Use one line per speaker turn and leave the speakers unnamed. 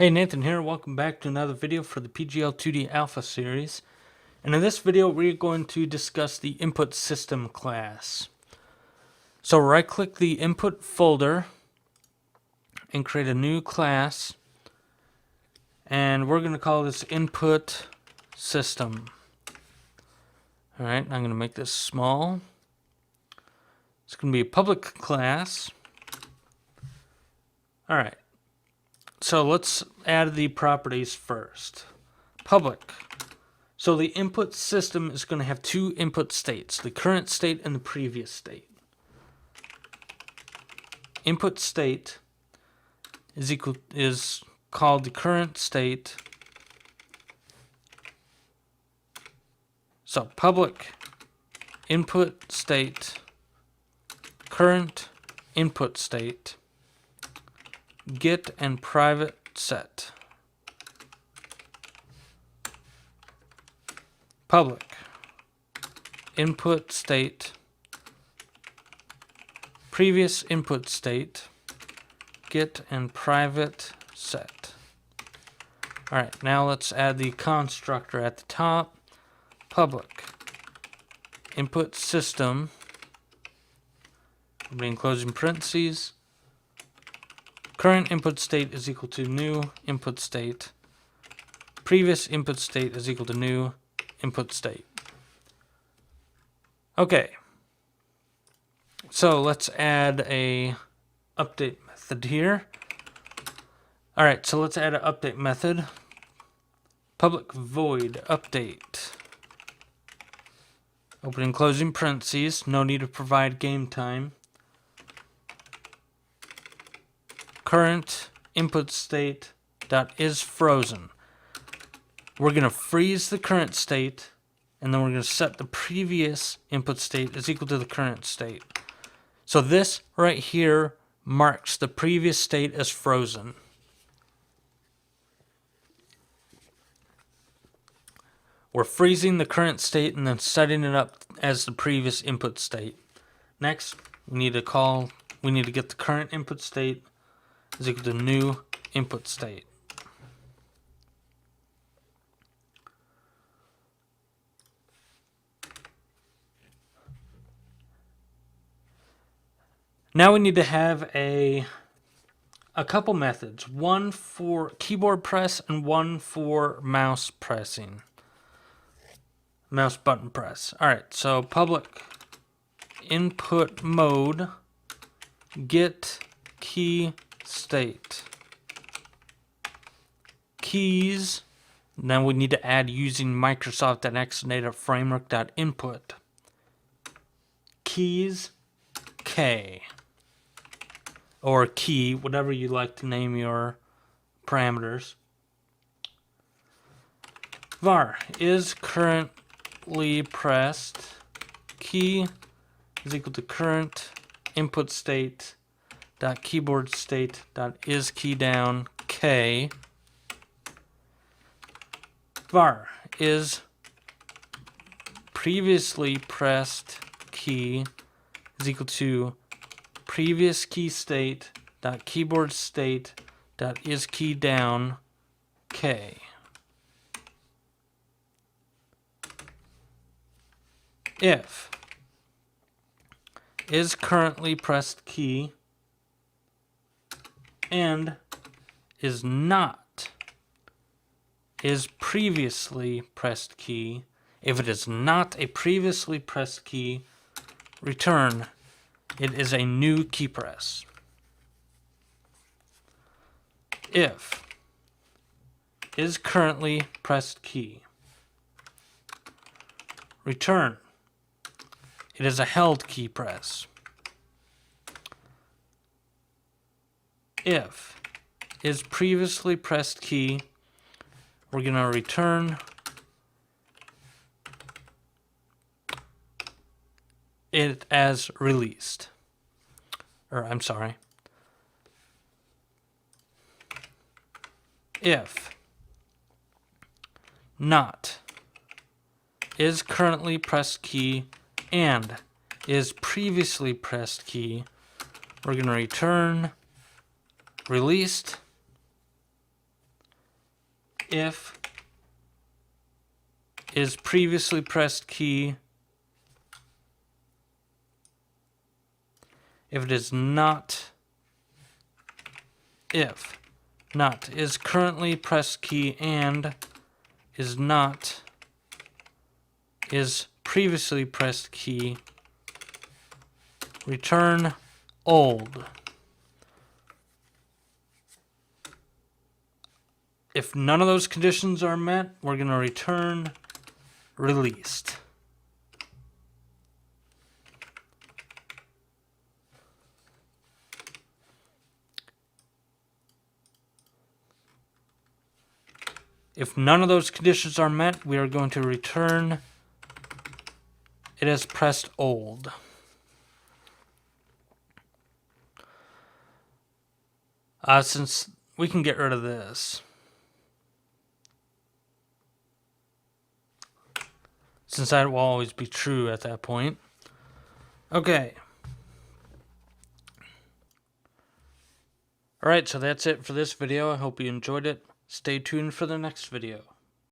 Hey, Nathan here. Welcome back to another video for the PGL2D Alpha series. And in this video, we're going to discuss the InputSystem class. So right-click the input folder and create a new class. And we're going to call this InputSystem. Alright, I'm going to make this small. It's going to be a public class. Alright. So let's add the properties first. Public. So the input system is going to have two input states, the current state and the previous state. Input state is called the current state. So public input state, current input state, get and private set. Public input state, previous input state, get and private set. Alright, now let's add the constructor at the top. Public input system, opening and closing parentheses, current input state is equal to new input state. Previous input state is equal to new input state. Okay. So let's add a update method here. Alright, so let's add an update method. Public void update. Opening and closing parentheses. No need to provide game time. Current input state dot is frozen. We're going to freeze the current state, and then we're going to set the previous input state is equal to the current state. So this right here marks the previous state as frozen. We're freezing the current state and then setting it up as the previous input state. Next, we need to get the current input state is equal to new input state. Now we need to have a couple methods, one for keyboard press and one for mouse pressing. Mouse button press. Alright, so public input mode get key state. Keys. Now we need to add using Microsoft.Exadata framework.input. Keys K. Or key, whatever you like to name your parameters. Var is currently pressed. Key is equal to current input state dot keyboard state dot is key down K. Var is previously pressed key is equal to previous key state dot keyboard state dot is key down K. If is currently pressed key and is not is previously pressed key. If it is not a previously pressed key, return it is a new key press. If is currently pressed key, return it is a held key press. If is previously pressed key, we're going to return it as released. If not is currently pressed key and is previously pressed key, we're going to return released if is previously pressed key. If it is not, if not is currently pressed key and is not is previously pressed key, return old. If none of those conditions are met, we're going to return released. If none of those conditions are met, we are going to return it as pressed old. Since we can get rid of this, since that will always be true at that point. Okay. Alright, so that's it for this video. I hope you enjoyed it. Stay tuned for the next video.